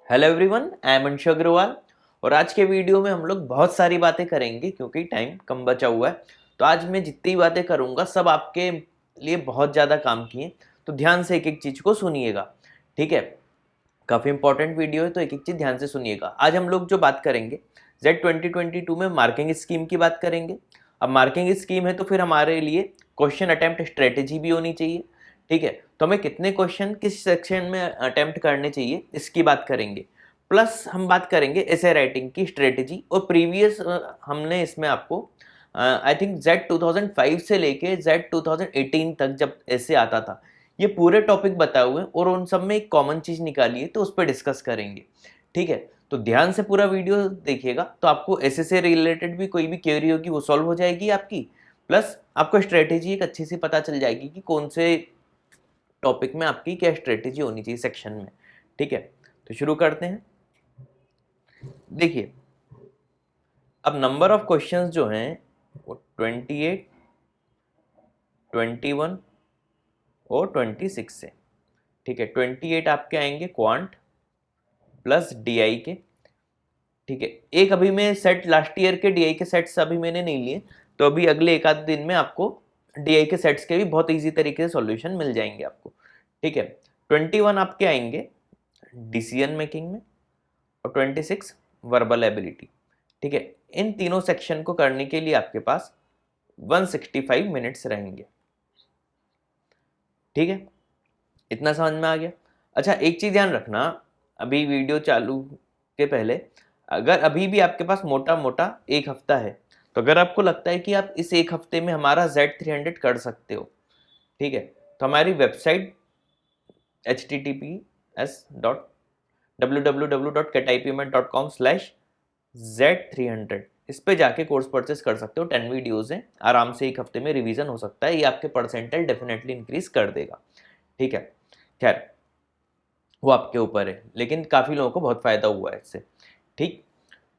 Hello everyone, I am Anshu Agrawal. और आज के वीडियो में हम लोग बहुत सारी बातें करेंगे क्योंकि टाइम कम बचा हुआ है। तो आज मैं जितनी बातें करूंगा सब आपके लिए बहुत ज़्यादा काम की हैं। तो ध्यान से एक एक चीज़ को सुनिएगा, ठीक है। काफ़ी इंपॉर्टेंट वीडियो है तो एक एक चीज़ ध्यान से सुनिएगा। आज हम लोग जो बात करेंगे जेड 2022 में मार्किंग स्कीम की बात करेंगे। अब मार्किंग स्कीम है तो फिर हमारे लिए क्वेश्चन अटेम्प्ट स्ट्रेटेजी भी होनी चाहिए, ठीक है। तो हमें कितने क्वेश्चन किस सेक्शन में अटेम्प्ट करने चाहिए इसकी बात करेंगे। प्लस हम बात करेंगे एसे राइटिंग की स्ट्रेटेजी और प्रीवियस हमने इसमें आपको आई थिंक जेड 2005 से लेके जेड 2018 तक जब ऐसे आता था ये पूरे टॉपिक बताए हुए हैं और उन सब में एक कॉमन चीज निकाली है तो उस पर डिस्कस करेंगे, ठीक है। तो ध्यान से पूरा वीडियो देखिएगा तो आपको ऐसे से रिलेटेड भी कोई भी क्वेरी होगी वो सॉल्व हो जाएगी आपकी। प्लस आपको स्ट्रेटेजी एक अच्छी सी पता चल जाएगी कि कौन से टॉपिक में आपकी क्या स्ट्रेटेजी होनी चाहिए सेक्शन में, ठीक है। तो शुरू करते हैं। देखिए, अब नंबर ऑफ क्वेश्चंस जो हैं वो 28, 21 और 26 से, ठीक है। 28 आपके आएंगे क्वांट प्लस डीआई के, ठीक है। एक अभी मैं सेट लास्ट ईयर के डीआई के सेट्स अभी मैंने नहीं लिए, तो अभी अगले एक आध दिन में आपको डीआई के सेट्स के भी बहुत इजी तरीके से सॉल्यूशन मिल जाएंगे आपको, ठीक है। 21 आपके आएंगे डिसीजन मेकिंग में और 26 वर्बल एबिलिटी, ठीक है। इन तीनों सेक्शन को करने के लिए आपके पास 165 मिनट्स रहेंगे, ठीक है। इतना समझ में आ गया। अच्छा, एक चीज ध्यान रखना, अभी वीडियो चालू के पहले अगर अभी भी आपके पास मोटा मोटा एक हफ्ता है तो अगर आपको लगता है कि आप इस एक हफ्ते में हमारा Z300 कर सकते हो, ठीक है, तो हमारी वेबसाइट https://www.kataipayment.com/Z300 इस पे जाके कोर्स परचेस कर सकते हो। 10 वीडियोज हैं, आराम से एक हफ्ते में रिवीजन हो सकता है। ये आपके परसेंटाइल डेफिनेटली इंक्रीज कर देगा, ठीक है। खैर, वो आपके ऊपर है, लेकिन काफ़ी लोगों को बहुत फ़ायदा हुआ है इससे, ठीक।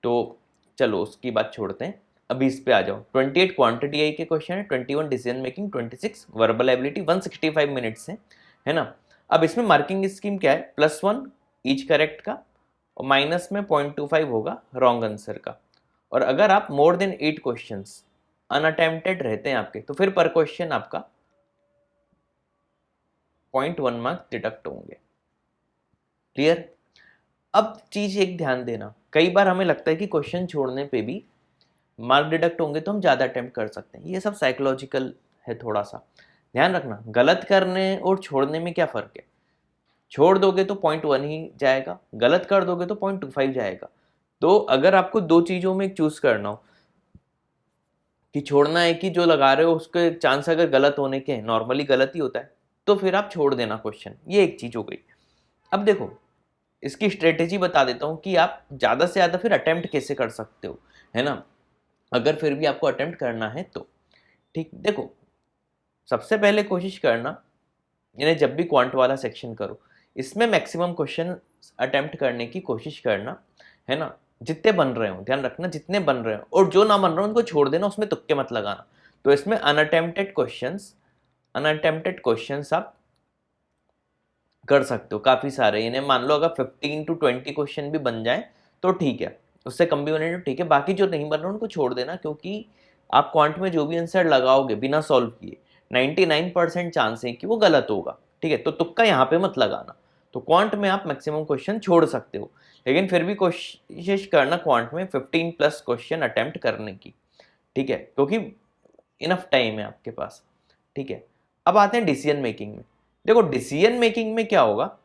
तो चलो उसकी बात छोड़ते हैं, अभी इस पे आ जाओ। 28 क्वांटिटी आई के क्वेश्चन है, 21 decision making, 26 verbal ability, 165 minutes है ना। अब इसमें मार्किंग स्कीम क्या है, +1 ईच करेक्ट का और माइनस में 0.25 होगा रॉन्ग आंसर का। और अगर आप मोर देन 8 क्वेश्चन अनअटेम्प्टेड रहते हैं आपके तो फिर पर क्वेश्चन आपका 0.1 मार्क्स डिडक्ट होंगे। क्लियर। अब चीज एक ध्यान देना, कई बार हमें लगता है कि क्वेश्चन छोड़ने पे भी मार्क डिडक्ट होंगे तो हम ज़्यादा अटेम्प्ट कर सकते हैं। ये सब साइकोलॉजिकल है, थोड़ा सा ध्यान रखना। गलत करने और छोड़ने में क्या फ़र्क है, छोड़ दोगे तो 0.1 ही जाएगा, गलत कर दोगे तो 0.25 जाएगा। तो अगर आपको दो चीज़ों में एक चूज करना हो कि छोड़ना है कि जो लगा रहे हो उसके चांस अगर गलत होने के हैं, नॉर्मली गलत ही होता है, तो फिर आप छोड़ देना क्वेश्चन। ये एक चीज़ हो गई। अब देखो, इसकी स्ट्रेटेजी बता देता हूँ कि आप ज़्यादा से ज़्यादा फिर अटेम्प्ट कैसे कर सकते हो, है ना, अगर फिर भी आपको अटेम्प्ट करना है तो। ठीक, देखो, सबसे पहले कोशिश करना, यानी जब भी क्वांट वाला सेक्शन करो इसमें मैक्सिमम क्वेश्चन अटेम्प्ट करने की कोशिश करना, है ना। जितने बन रहे हो ध्यान रखना, जितने बन रहे हो, और जो ना बन रहे हो उनको छोड़ देना, उसमें तुक्के मत लगाना। तो इसमें अनअटेम्प्टेड क्वेश्चंस आप कर सकते हो काफ़ी सारे। इन्हें मान लो अगर 15 to 20 क्वेश्चन भी बन जाए तो ठीक है, उससे कम भी बने तो ठीक है। बाकी जो नहीं बन रहे उनको छोड़ देना, क्योंकि आप क्वांट में जो भी आंसर लगाओगे बिना सॉल्व किए 99% चांस है कि वो गलत होगा, ठीक है। तो तुक्का यहाँ पे मत लगाना। तो क्वांट में आप मैक्सिमम क्वेश्चन छोड़ सकते हो, लेकिन फिर भी कोशिश करना क्वांट में 15+ क्वेश्चन अटेम्प्ट करने की, ठीक है, क्योंकि इनफ टाइम है आपके पास, ठीक है। अब आते हैं डिसीजन मेकिंग में। देखो, डिसीजन मेकिंग में क्या होगा,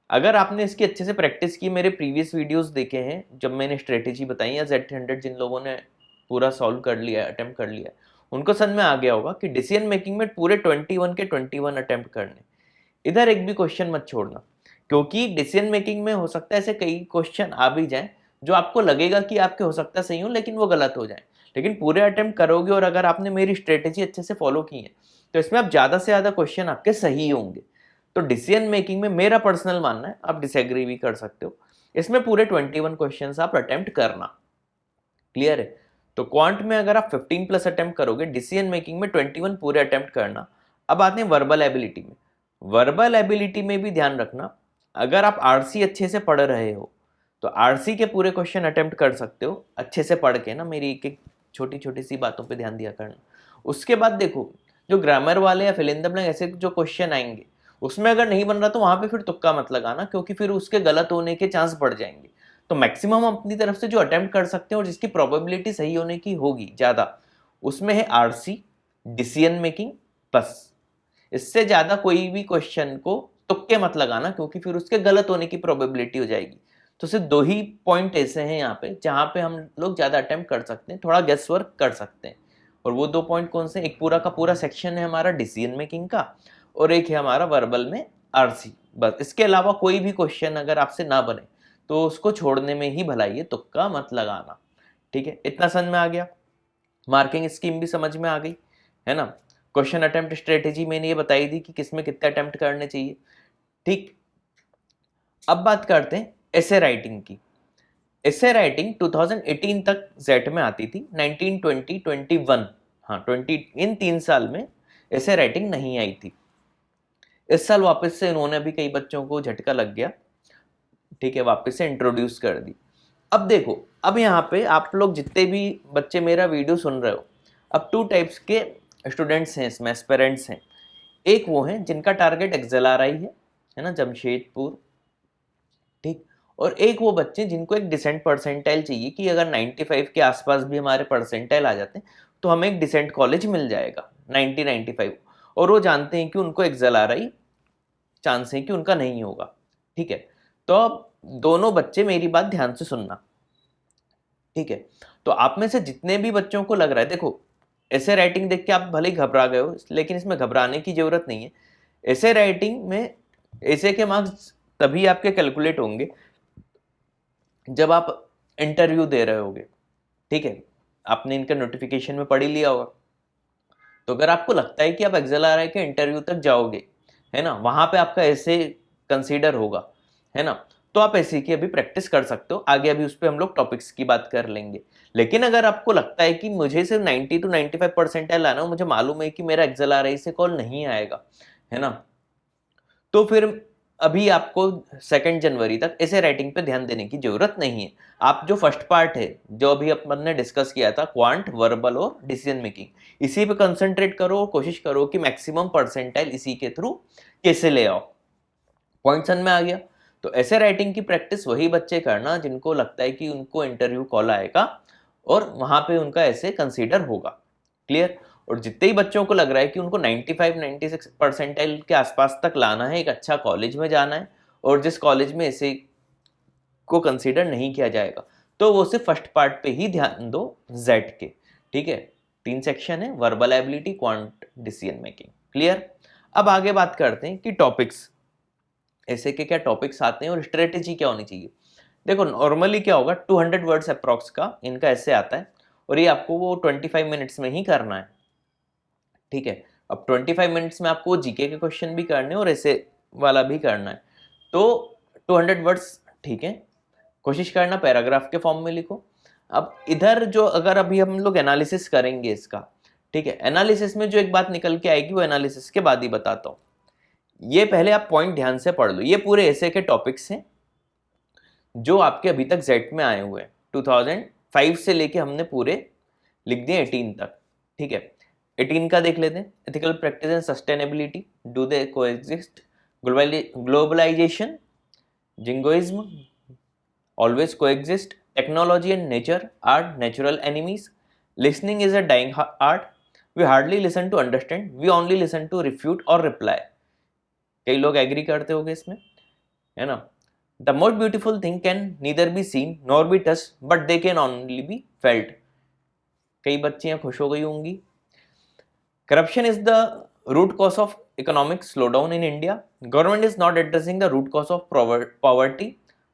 अगर आपने इसकी अच्छे से प्रैक्टिस की, मेरे प्रीवियस वीडियोस देखे हैं जब मैंने स्ट्रेटेजी बताई, या Z300 जिन लोगों ने पूरा सॉल्व कर लिया, अटेम्प्ट कर लिया, उनको समझ में आ गया होगा कि डिसीजन मेकिंग में पूरे 21 के 21 अटेम्प्ट करने, इधर एक भी क्वेश्चन मत छोड़ना। क्योंकि डिसीजन मेकिंग में हो सकता है ऐसे कई क्वेश्चन आ भी जाएं जो आपको लगेगा कि आपके हो सकता है सही हो, लेकिन वो गलत हो जाए। लेकिन पूरे अटेम्प्ट करोगे और अगर आपने मेरी स्ट्रेटेजी अच्छे से फॉलो की है तो इसमें आप ज़्यादा से ज़्यादा क्वेश्चन आपके सही होंगे। तो डिसीजन मेकिंग में मेरा पर्सनल मानना है, आप डिसएग्री भी कर सकते हो, इसमें पूरे 21 क्वेश्चन आप अटेम्प्ट करना। क्लियर है। तो क्वांट में अगर आप 15+ अटेम्प्ट करोगे, डिसीजन मेकिंग में 21 पूरे अटेम्प्ट करना। अब आते हैं वर्बल एबिलिटी में। वर्बल एबिलिटी में भी ध्यान रखना, अगर आप आरसी अच्छे से पढ़ रहे हो तो आरसी के पूरे क्वेश्चन अटेम्प्ट कर सकते हो अच्छे से पढ़ के ना, मेरी एक एक छोटी छोटी सी बातों पे ध्यान दिया करना। उसके बाद देखो जो ग्रामर वाले या फिल इन द ब्लैंक ऐसे जो क्वेश्चन आएंगे उसमें अगर नहीं बन रहा तो वहां पे फिर तुक्का मत लगाना, क्योंकि फिर उसके गलत होने के चांस बढ़ जाएंगे। तो मैक्सिमम हम अपनी तरफ से जो अटेम्प्ट कर सकते हैं और जिसकी प्रोबेबिलिटी सही होने की होगी ज्यादा, उसमें है आरसी, डिसीजन मेकिंग, बस। इससे ज्यादा कोई भी क्वेश्चन को तुक्के मत लगाना, क्योंकि फिर उसके गलत होने की प्रोबेबिलिटी हो जाएगी। तो सिर्फ 2 ही पॉइंट ऐसे हैं यहाँ पे जहां पे हम लोग ज्यादा अटेम्प्ट कर सकते हैं, थोड़ा गेस वर्क कर सकते हैं। और वो 2 पॉइंट कौन से? एक पूरा का पूरा सेक्शन है हमारा डिसीजन मेकिंग का, और एक है हमारा वर्बल में आरसी। बस इसके अलावा कोई भी क्वेश्चन अगर आपसे ना बने तो उसको छोड़ने में ही भलाई है, तुक्का मत लगाना। ठीक है, इतना समझ में आ गया? मार्किंग स्कीम भी समझ में आ गई है ना? क्वेश्चन अटेम्प्ट स्ट्रेटेजी मैंने ये बताई थी कि किसमें कितने अटेम्प्ट करने चाहिए। ठीक, अब बात करते हैं एसे राइटिंग की। एसे राइटिंग 2018 तक जेट में आती थी, 19, 20, 21, हाँ 20, इन 3 साल में एसे राइटिंग नहीं आई थी। इस साल वापस से इन्होंने भी कई बच्चों को झटका लग गया, ठीक है, वापस से इंट्रोड्यूस कर दी। अब देखो, अब यहाँ पे आप लोग जितने भी बच्चे मेरा वीडियो सुन रहे हो, अब 2 टाइप्स के स्टूडेंट्स हैं इसमें, एस्पिरेंट्स हैं। एक वो हैं जिनका टारगेट एक्सएलआरआई है ना, जमशेदपुर, ठीक। और एक वो बच्चे जिनको एक डिसेंट परसेंटाइल चाहिए कि अगर 95 के आसपास भी हमारे परसेंटाइल आ जाते हैं तो हमें एक डिसेंट कॉलेज मिल जाएगा, 90, 95। और वो जानते हैं कि उनको एक्सएलआरआई चांस है कि उनका नहीं होगा, ठीक है। तो अब दोनों बच्चे मेरी बात ध्यान से सुनना, ठीक है। तो आप में से जितने भी बच्चों को लग रहा है, देखो ऐसे राइटिंग देख के आप भले ही घबरा गए हो, लेकिन इसमें घबराने की जरूरत नहीं है। ऐसे राइटिंग में ऐसे के मार्क्स तभी आपके कैलकुलेट होंगे जब आप इंटरव्यू दे रहे होगे, ठीक है। आपने इनका नोटिफिकेशन में पढ़ ही लिया होगा। तो अगर आपको लगता है कि आप एक्सएलआरआई के इंटरव्यू तक जाओगे, है ना, वहां पे आपका ऐसे कंसीडर होगा, है ना, तो आप ऐसे की अभी प्रैक्टिस कर सकते हो। आगे अभी उस पर हम लोग टॉपिक्स की बात कर लेंगे। लेकिन अगर आपको लगता है कि मुझे सिर्फ 90 to 95 परसेंटाइल लाना हो, मुझे मालूम है कि मेरा एक्सएलआरआई से कॉल नहीं आएगा, है ना, तो फिर अभी आपको 2 जनवरी तक ऐसे राइटिंग पे ध्यान देने की जरूरत नहीं है। आप जो फर्स्ट पार्ट है जो अभी अपन ने डिस्कस किया था, क्वांट, वर्बल और डिसीजन मेकिंग, इसी पे कंसंट्रेट करो और कोशिश करो कि मैक्सिमम परसेंटाइल इसी के थ्रू कैसे ले आओ। पॉइंट समझ में आ गया? तो ऐसे राइटिंग की प्रैक्टिस वही बच्चे करना जिनको लगता है कि उनको इंटरव्यू कॉल आएगा और वहां पे उनका ऐसे कंसीडर होगा। क्लियर? और जितने ही बच्चों को लग रहा है कि उनको 95, 96 परसेंटाइल के आसपास तक लाना है, एक अच्छा कॉलेज में जाना है, और जिस कॉलेज में ऐसे को कंसीडर नहीं किया जाएगा, तो वो सिर्फ फर्स्ट पार्ट पे ही ध्यान दो जेड के, ठीक है। 3 सेक्शन है, verbal ability, quant, decision making. Clear? अब आगे बात करते हैं कि टॉपिक्स, ऐसे के क्या टॉपिक्स आते हैं और स्ट्रेटेजी क्या होनी चाहिए। देखो नॉर्मली क्या होगा, 200 वर्ड्स अप्रॉक्स का इनका ऐसे आता है, और ये आपको वो 25 मिनट्स में ही करना है, ठीक है। अब 25 मिनट्स में आपको जीके के क्वेश्चन भी करने और ऐसे वाला भी करना है, तो 200 वर्ड्स, ठीक है। कोशिश करना पैराग्राफ के फॉर्म में लिखो। अब इधर जो अगर अभी हम लोग एनालिसिस करेंगे इसका, ठीक है, एनालिसिस में जो एक बात निकल के आएगी वो एनालिसिस के बाद ही बताता हूँ। ये पहले आप पॉइंट ध्यान से पढ़ लो। ये पूरे ऐसे के टॉपिक्स हैं जो आपके अभी तक जेट में आए हुए हैं, 2005 से लेके हमने पूरे लिख दिए 18 तक, ठीक है। 18 का देख लेते हैं, ethical practice and sustainability, do they coexist, globalisation, jingoism, always coexist, technology and nature are natural enemies, listening is a dying art, we hardly listen to understand, we only listen to refute और reply. कई लोग agree करते होंगे इसमें, है ना। The most beautiful thing can neither be seen nor be touch but they can only be felt. कई बच्चियां खुश हो गई होंगी। Corruption is the root cause of economic slowdown in India, government is not addressing the root cause of poverty,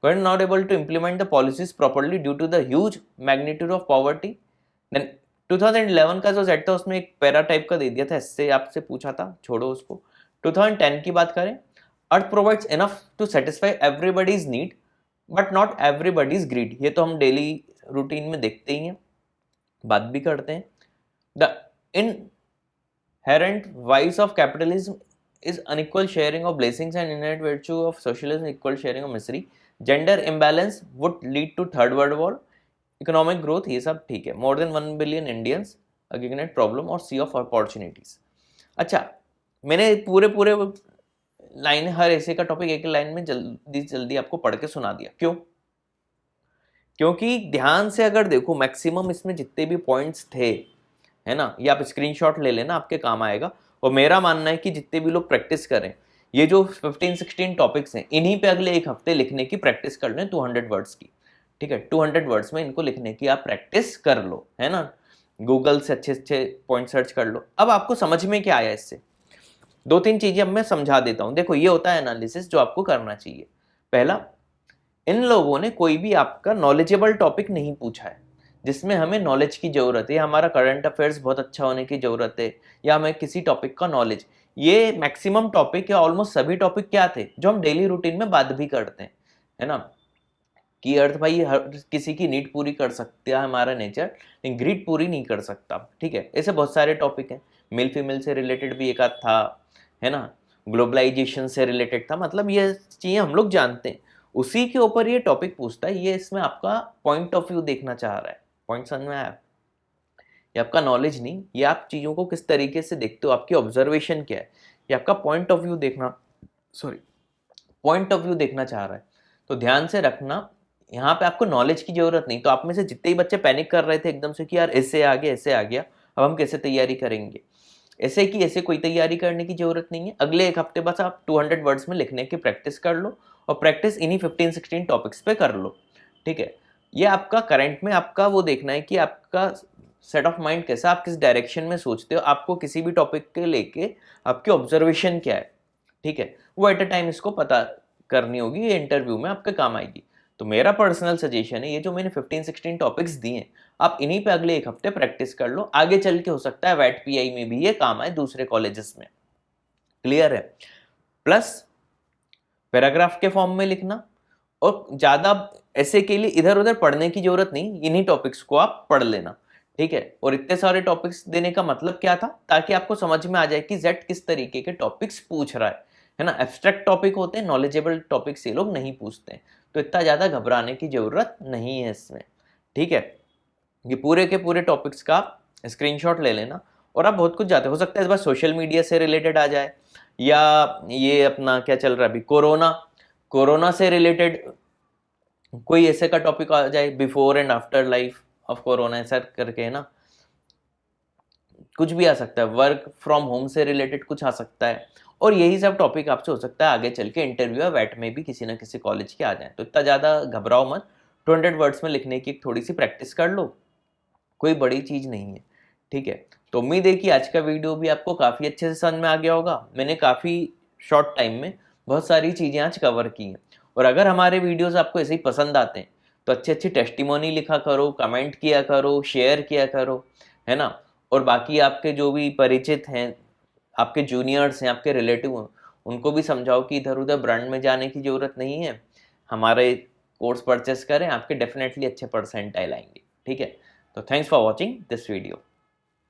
government not able to implement the policies properly due to the huge magnitude of poverty. Then 2011 का जो set था उसमें एक para type का दे दिया था, इससे आपसे पूछा था, छोड़ो उसको। 2010 की बात करें, earth provides enough to satisfy everybody's need but not everybody's greed. ये तो हम डेली रूटीन में देखते ही हैं, बात भी करते हैं। The inherent vice of capitalism is unequal sharing of blessings and inherent virtue of socialism, equal sharing of misery, gender imbalance would lead to third world war, economic growth, ये सब ठीक है, more than 1 billion Indians again problem और सी of opportunities. अच्छा, मैंने पूरे पूरे line, हर ऐसे का टॉपिक एक लाइन में जल्दी जल्दी आपको पढ़ के सुना दिया। क्यों? क्योंकि ध्यान से अगर देखो मैक्सिमम इसमें जितने भी पॉइंट्स थे, है ना, ये आप स्क्रीनशॉट ले लेना, आपके काम आएगा। और मेरा मानना है कि जितने भी लोग प्रैक्टिस करें, ये जो 15-16 टॉपिक्स हैं, इन्हीं पे अगले एक हफ्ते लिखने की प्रैक्टिस कर लें 200 वर्ड्स की। ठीक है, 200 वर्ड्स में इनको लिखने की आप प्रैक्टिस कर लो, है ना, गूगल से अच्छे अच्छे पॉइंट सर्च कर लो। अब आपको समझ में क्या आया इससे, 2-3 चीजें अब मैं समझा देता हूं। देखो, ये होता है एनालिसिस जो आपको करना चाहिए। पहला, इन लोगों ने कोई भी आपका नॉलेजेबल टॉपिक नहीं पूछा है जिसमें हमें नॉलेज की जरूरत है, या हमारा करंट अफेयर्स बहुत अच्छा होने की जरूरत है, या हमें किसी टॉपिक का नॉलेज। ये मैक्सिमम टॉपिक या ऑलमोस्ट सभी टॉपिक क्या थे जो हम डेली रूटीन में बात भी करते हैं, है ना, कि अर्थ भाई हर किसी की नीड पूरी कर सकता है हमारा नेचर, लेकिन ग्रीड पूरी नहीं कर सकता। ठीक है, ऐसे बहुत सारे टॉपिक हैं, मेल फीमेल से रिलेटेड भी एक आध था, है ना, ग्लोबलाइजेशन से रिलेटेड था, मतलब ये चीज़ें हम लोग जानते हैं। उसी के ऊपर ये टॉपिक पूछता है, ये इसमें आपका पॉइंट ऑफ व्यू देखना चाह रहा है। पॉइंट समझ में आया? ये आपका नॉलेज नहीं, ये आप चीज़ों को किस तरीके से देखते हो, आपकी ऑब्जर्वेशन क्या है, ये आपका पॉइंट ऑफ व्यू देखना, पॉइंट ऑफ व्यू देखना चाह रहा है। तो ध्यान से रखना, यहाँ पे आपको नॉलेज की जरूरत नहीं। तो आप में से जितने ही बच्चे पैनिक कर रहे थे एकदम से कि यार ऐसे आ गया, ऐसे आ गया, अब हम कैसे तैयारी करेंगे, ऐसे की ऐसे कोई तैयारी करने की जरूरत नहीं है। अगले एक हफ्ते बस आप 200 वर्ड्स में लिखने की प्रैक्टिस कर लो, और प्रैक्टिस इन्हीं 15-16 टॉपिक्स पे कर लो। ठीक है, ये आपका करंट में आपका वो देखना है कि आपका सेट ऑफ माइंड कैसा, आप किस डायरेक्शन में सोचते हो, आपको किसी भी टॉपिक के लेके आपकी ऑब्जर्वेशन क्या है। ठीक है, वो एट अ टाइम इसको पता करनी होगी, ये इंटरव्यू में आपके काम आएगी। तो मेरा पर्सनल सजेशन है, ये जो मैंने 15-16 टॉपिक्स दिए, आप इन्हीं पे अगले एक हफ्ते प्रैक्टिस कर लो, आगे चल के हो सकता है वैट पीआई में भी ये काम आए, दूसरे कॉलेजेस में। क्लियर है? प्लस पैराग्राफ के फॉर्म में लिखना, और ज्यादा ऐसे के लिए इधर उधर पढ़ने की जरूरत नहीं, इन्हीं टॉपिक्स को आप पढ़ लेना। ठीक है, और इतने सारे टॉपिक्स देने का मतलब क्या था, ताकि आपको समझ में आ जाए कि जेट किस तरीके के टॉपिक्स पूछ रहा है ना। एब्स्ट्रैक्ट टॉपिक होते हैं, नॉलेजेबल टॉपिक्स ये लोग नहीं पूछते हैं, तो इतना ज्यादा घबराने की जरूरत नहीं है इसमें। ठीक है, ये पूरे के पूरे टॉपिक्स का स्क्रीनशॉट ले लेना, और आप बहुत कुछ जाते हो सकता है इस बार सोशल मीडिया से रिलेटेड आ जाए, या ये अपना क्या चल रहा है अभी, कोरोना से रिलेटेड कोई ऐसे का टॉपिक आ जाए, before and after life of corona ऐसा करके, है ना, कुछ भी आ सकता है, वर्क फ्रॉम होम से रिलेटेड कुछ आ सकता है, और यही सब टॉपिक आपसे हो सकता है आगे चल के इंटरव्यू या वैट में भी किसी ना किसी कॉलेज के आ जाए। तो इतना ज़्यादा घबराओ मत, 200 वर्ड्स में लिखने की थोड़ी सी प्रैक्टिस कर लो, कोई बड़ी चीज़ नहीं है। ठीक है, तो उम्मीद है कि आज का वीडियो भी आपको काफ़ी अच्छे से समझ में आ गया होगा। मैंने काफ़ी शॉर्ट टाइम में बहुत सारी चीज़ें आज कवर की हैं, और अगर हमारे वीडियोस आपको ऐसे ही पसंद आते हैं तो अच्छी अच्छी टेस्टिमोनी लिखा करो, कमेंट किया करो, शेयर किया करो, है ना। और बाकी आपके जो भी परिचित हैं, आपके जूनियर्स हैं, आपके रिलेटिव हैं, उनको भी समझाओ कि इधर उधर ब्रांड में जाने की ज़रूरत नहीं है, हमारे कोर्स परचेस करें, आपके डेफिनेटली अच्छे परसेंटाइल आएंगे। ठीक है, तो thanks for watching this video.